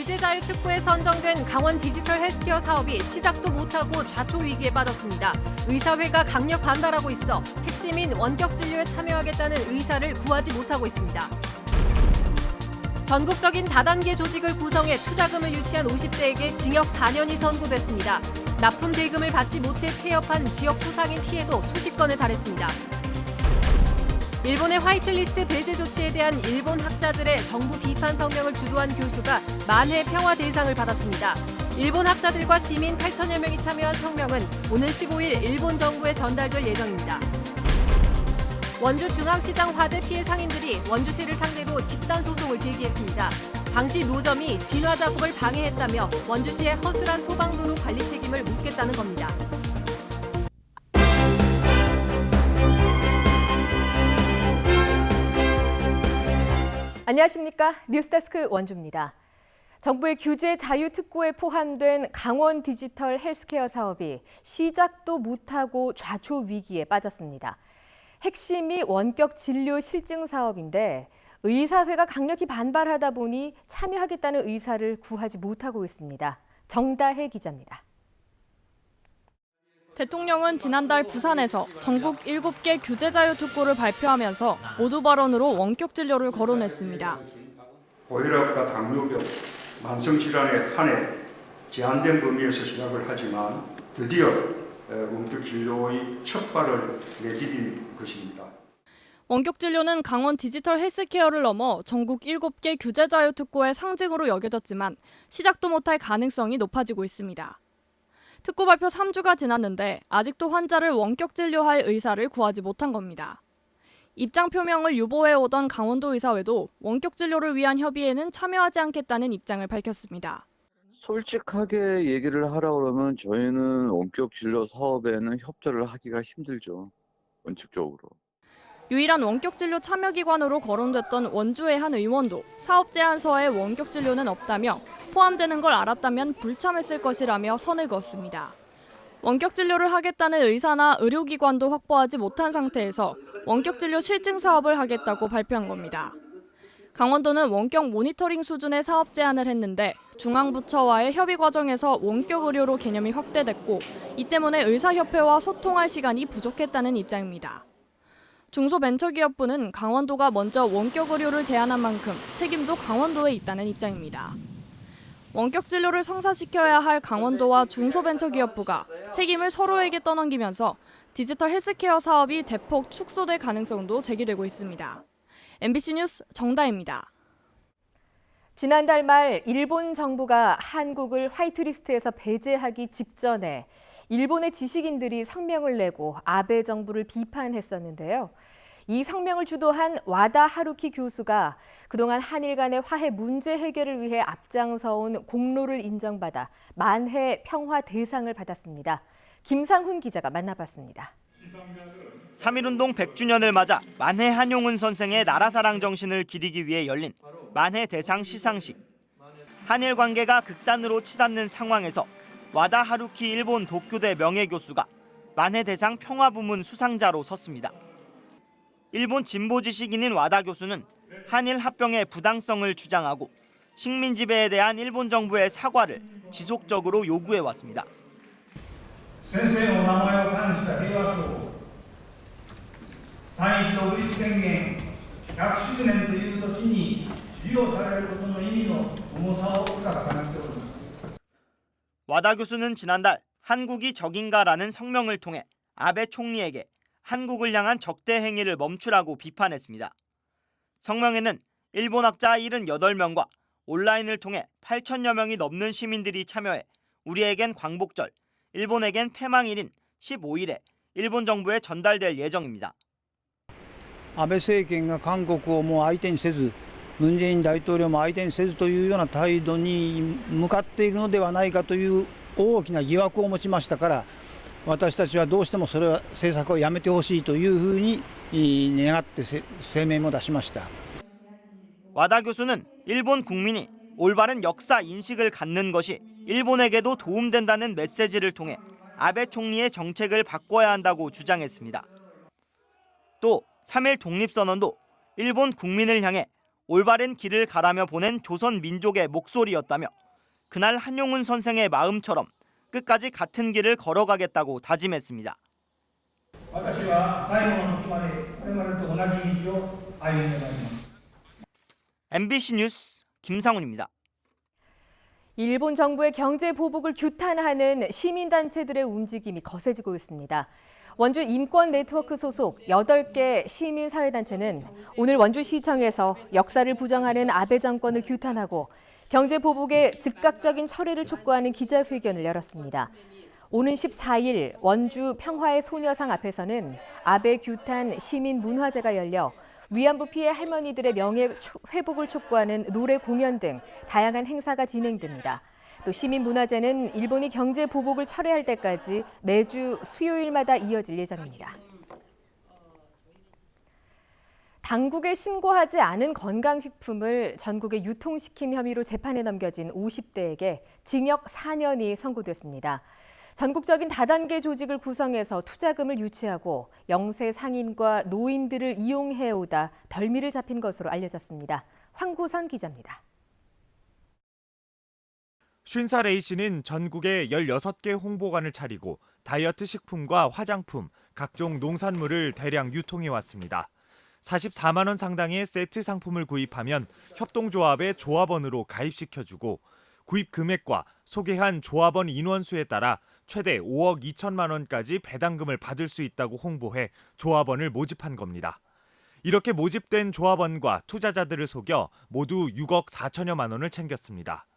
배제자유특구에 선정된 강원 디지털 헬스케어 사업이 시작도 못하고 좌초 위기에 빠졌습니다. 의사회가 강력 반발하고 있어 핵심인 원격 진료에 참여하겠다는 의사를 구하지 못하고 있습니다. 전국적인 다단계 조직을 구성해 투자금을 유치한 50대에게 징역 4년이 선고됐습니다. 납품 대금을 받지 못해 폐업한 지역 소상인 피해도 수십 건에 달했습니다. 일본의 화이트리스트 배제 조치에 대한 일본 학자들의 정부 비판 성명을 주도한 교수가 만해 평화 대상을 받았습니다. 일본 학자들과 시민 8천여 명이 참여한 성명은 오는 15일 일본 정부에 전달될 예정입니다. 원주 중앙시장 화재 피해 상인들이 원주시를 상대로 집단 소송을 제기했습니다. 당시 노점이 진화 작업을 방해했다며 원주시의 허술한 소방도로 관리 책임을 묻겠다는 겁니다. 안녕하십니까? 뉴스데스크 원주입니다. 정부의 규제 자유특구에 포함된 강원 디지털 헬스케어 사업이 시작도 못하고 좌초 위기에 빠졌습니다. 핵심이 원격 진료 실증 사업인데 의사회가 강력히 반발하다 보니 참여하겠다는 의사를 구하지 못하고 있습니다. 정다혜 기자입니다. 대통령은 지난달 부산에서 전국 7개 규제 자유특구를 발표하면서 모두 발언으로 원격 진료를 거론했습니다. 고혈압과 당뇨병, 만성질환에 한해 제한된 범위에서 시작을 하지만 드디어 원격 진료의 첫 발을 내디딘 것입니다. 원격 진료는 강원 디지털 헬스케어를 넘어 전국 7개 규제 자유특구의 상징으로 여겨졌지만 시작도 못할 가능성이 높아지고 있습니다. 특구 발표 3주가 지났는데 아직도 환자를 원격 진료할 의사를 구하지 못한 겁니다. 입장 표명을 유보해오던 강원도 의사회도 원격 진료를 위한 협의에는 참여하지 않겠다는 입장을 밝혔습니다. 솔직하게 얘기를 하라고 그러면 저희는 원격 진료 사업에는 협조를 하기가 힘들죠. 원칙적으로. 유일한 원격 진료 참여 기관으로 거론됐던 원주의 한 의원도 사업 제안서에 원격 진료는 없다며 포함되는 걸 알았다면 불참했을 것이라며 선을 그었습니다. 원격 진료를 하겠다는 의사나 의료기관도 확보하지 못한 상태에서 원격 진료 실증 사업을 하겠다고 발표한 겁니다. 강원도는 원격 모니터링 수준의 사업 제안을 했는데 중앙부처와의 협의 과정에서 원격 의료로 개념이 확대됐고 이 때문에 의사협회와 소통할 시간이 부족했다는 입장입니다. 중소벤처기업부는 강원도가 먼저 원격 의료를 제안한 만큼 책임도 강원도에 있다는 입장입니다. 원격 진료를 성사시켜야 할 강원도와 중소벤처기업부가 책임을 서로에게 떠넘기면서 디지털 헬스케어 사업이 대폭 축소될 가능성도 제기되고 있습니다. MBC 뉴스 정다혜입니다. 지난달 말 일본 정부가 한국을 화이트리스트에서 배제하기 직전에 일본의 지식인들이 성명을 내고 아베 정부를 비판했었는데요. 이 성명을 주도한 와다 하루키 교수가 그동안 한일 간의 화해 문제 해결을 위해 앞장서온 공로를 인정받아 만해 평화 대상을 받았습니다. 김상훈 기자가 만나봤습니다. 3.1운동 100주년을 맞아 만해 한용운 선생의 나라사랑 정신을 기리기 위해 열린 만해 대상 시상식. 한일 관계가 극단으로 치닫는 상황에서 와다 하루키 일본 도쿄대 명예교수가 만해 대상 평화부문 수상자로 섰습니다. 일본 진보 지식인인 와다 교수는 한일 합병의 부당성을 주장하고 식민 지배에 대한 일본 정부의 사과를 지속적으로 요구해 왔습니다. 先生の名前を冠した平和賞三一独立宣言100周年という年に授与されることの意味の重さを深く感じております。 와다 교수는 지난달 한국이 적인가라는 성명을 통해 아베 총리에게 한국을 향한 적대 행위를 멈추라고 비판했습니다. 성명에는 일본 학자 78명과 온라인을 통해 8천여 명이 넘는 시민들이 참여해 우리에겐 광복절, 일본에겐 패망일인 15일에 일본 정부에 전달될 예정입니다. 安倍政権が韓国をもう相手にせず、ムン・ジェイン大統領も相手にせずというような態度に向かっているのではないかという大きな疑惑を持ちましたから、私たちはどうしてもそれは政策をやめてほしいというふうに願って声明も出しました。 와다 교수는 일본 국민이 올바른 역사 인식을 갖는 것이 일본에게도 도움된다는 메시지를 통해 아베 총리의 정책을 바꿔야 한다고 주장했습니다. 또 3.1 독립선언도 일본 국민을 향해 올바른 길을 가라며 보낸 조선 민족의 목소리였다며 그날 한용운 선생의 마음처럼 끝까지 같은 길을 걸어가겠다고 다짐했습니다. 私は最後の時までこれまでと同じ道を歩んでまいります。 MBC 뉴스 김상훈입니다. 일본 정부의 경제 보복을 규탄하는 시민단체들의 움직임이 거세지고 있습니다. 원주 인권 네트워크 소속 8개 시민사회단체는 오늘 원주시청에서 역사를 부정하는 아베 정권을 규탄하고 경제 보복의 즉각적인 처리를 촉구하는 기자회견을 열었습니다. 오는 14일 원주 평화의 소녀상 앞에서는 아베 규탄 시민 문화제가 열려 위안부 피해 할머니들의 명예 회복을 촉구하는 노래 공연 등 다양한 행사가 진행됩니다. 또 시민문화제는 일본이 경제 보복을 철회할 때까지 매주 수요일마다 이어질 예정입니다. 당국에 신고하지 않은 건강식품을 전국에 유통시킨 혐의로 재판에 넘겨진 50대에게 징역 4년이 선고됐습니다. 전국적인 다단계 조직을 구성해서 투자금을 유치하고 영세 상인과 노인들을 이용해오다 덜미를 잡힌 것으로 알려졌습니다. 황구선 기자입니다. 50살 A씨는 전국에 16개 홍보관을 차리고 다이어트 식품과 화장품, 각종 농산물을 대량 유통해왔습니다. 44만 원 상당의 세트 상품을 구입하면 협동조합의 조합원으로 가입시켜주고 구입 금액과 소개한 조합원 인원수에 따라 최대 5억 2천만 원까지 배당금을 받을 수 있다고 홍보해 조합원을 모집한 겁니다. 이렇게 모집된 조합원과 투자자들을 속여 모두 6억 4천여만 원을 챙겼습니다.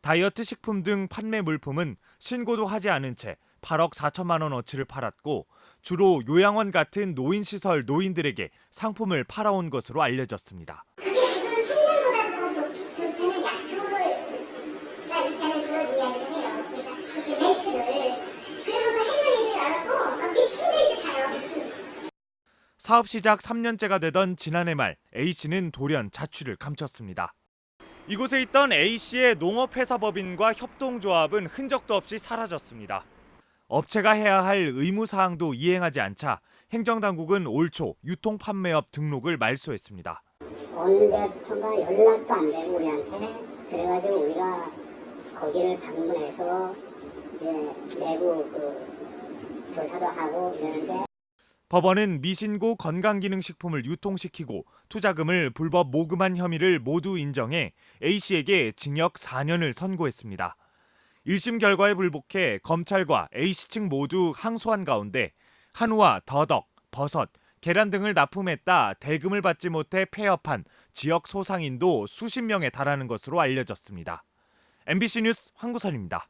다이어트 식품 등 판매 물품은 신고도 하지 않은 채 8억 4천만 원어치를 팔았고 주로 요양원 같은 노인시설 노인들에게 상품을 팔아온 것으로 알려졌습니다. 그게 무슨 생명보다도 더 좋다는 약효가 있다는 그런 이야기를 해요. 그러니까 그렇게 멘트를. 그러면 할머니들 알고 미친 듯이 사요. 미친 듯이. 사업 시작 3년째가 되던 지난해 말 A씨는 돌연 자취를 감췄습니다. 이곳에 있던 A씨의 농업회사법인과 협동조합은 흔적도 없이 사라졌습니다. 업체가 해야 할 의무사항도 이행하지 않자 행정당국은 올 초 유통판매업 등록을 말소했습니다. 언제부턴가 연락도 안 되고 우리한테 그래가지고 우리가 거기를 방문해서 이제 내부 조사도 하고 이러는데 법원은 미신고 건강기능식품을 유통시키고 투자금을 불법 모금한 혐의를 모두 인정해 A씨에게 징역 4년을 선고했습니다. 1심 결과에 불복해 검찰과 A씨 측 모두 항소한 가운데 한우와 더덕, 버섯, 계란 등을 납품했다 대금을 받지 못해 폐업한 지역 소상인도 수십 명에 달하는 것으로 알려졌습니다. MBC 뉴스 황구선입니다.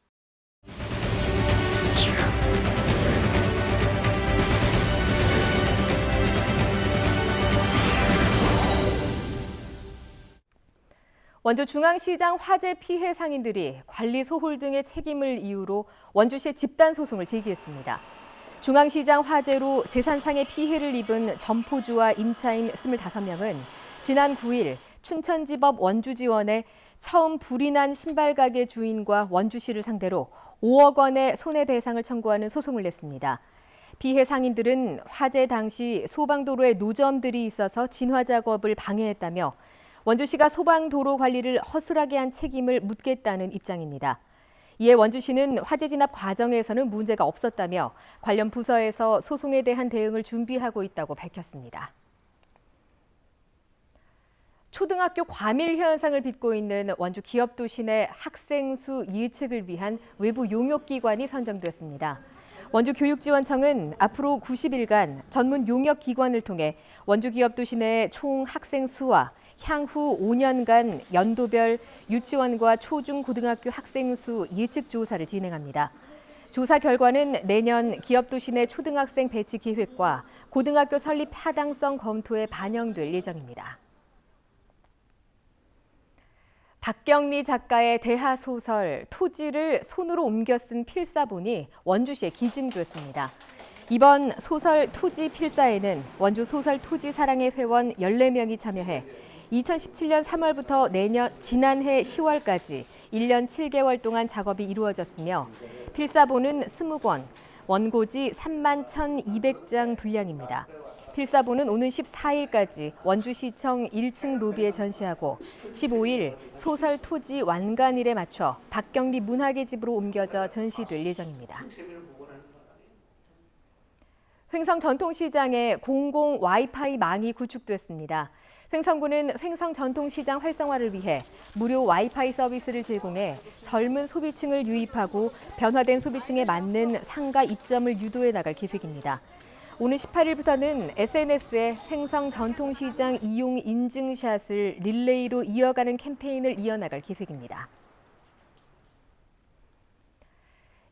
원주 중앙시장 화재 피해 상인들이 관리 소홀 등의 책임을 이유로 원주시에 집단 소송을 제기했습니다. 중앙시장 화재로 재산상의 피해를 입은 점포주와 임차인 25명은 지난 9일 춘천지법 원주지원에 처음 불이 난 신발가게 주인과 원주시를 상대로 5억 원의 손해배상을 청구하는 소송을 냈습니다. 피해 상인들은 화재 당시 소방도로에 노점들이 있어서 진화 작업을 방해했다며 원주시가 소방도로 관리를 허술하게 한 책임을 묻겠다는 입장입니다. 이에 원주시는 화재 진압 과정에서는 문제가 없었다며 관련 부서에서 소송에 대한 대응을 준비하고 있다고 밝혔습니다. 초등학교 과밀 현상을 빚고 있는 원주 기업도시 내 학생 수 예측을 위한 외부 용역기관이 선정됐습니다. 원주교육지원청은 앞으로 90일간 전문 용역기관을 통해 원주 기업도시 내 총 학생 수와 향후 5년간 연도별 유치원과 초중고등학교 학생 수 예측 조사를 진행합니다. 조사 결과는 내년 기업도시 내 초등학생 배치 계획과 고등학교 설립 타당성 검토에 반영될 예정입니다. 박경리 작가의 대하소설 토지를 손으로 옮겨 쓴 필사본이 원주시에 기증됐습니다. 이번 소설 토지 필사에는 원주 소설 토지 사랑의 회원 14명이 참여해 2017년 3월부터 지난해 10월까지 1년 7개월 동안 작업이 이루어졌으며 필사본은 20권, 원고지 31,200장 분량입니다. 필사본은 오는 14일까지 원주시청 1층 로비에 전시하고 15일 소설 토지 완간일에 맞춰 박경리 문학의 집으로 옮겨져 전시될 예정입니다. 횡성 전통시장에 공공 와이파이 망이 구축됐습니다. 횡성구는 횡성 전통시장 활성화를 위해 무료 와이파이 서비스를 제공해 젊은 소비층을 유입하고 변화된 소비층에 맞는 상가 입점을 유도해 나갈 계획입니다. 오는 18일부터는 SNS에 횡성 전통시장 이용 인증샷을 릴레이로 이어가는 캠페인을 이어나갈 계획입니다.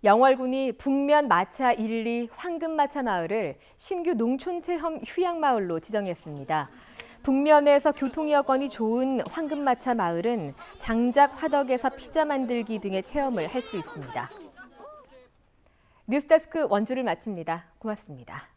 영월군이 북면 마차 1, 2 황금마차 마을을 신규 농촌체험 휴양마을로 지정했습니다. 북면에서 교통 여건이 좋은 황금마차 마을은 장작 화덕에서 피자 만들기 등의 체험을 할 수 있습니다. 뉴스데스크 원주를 마칩니다. 고맙습니다.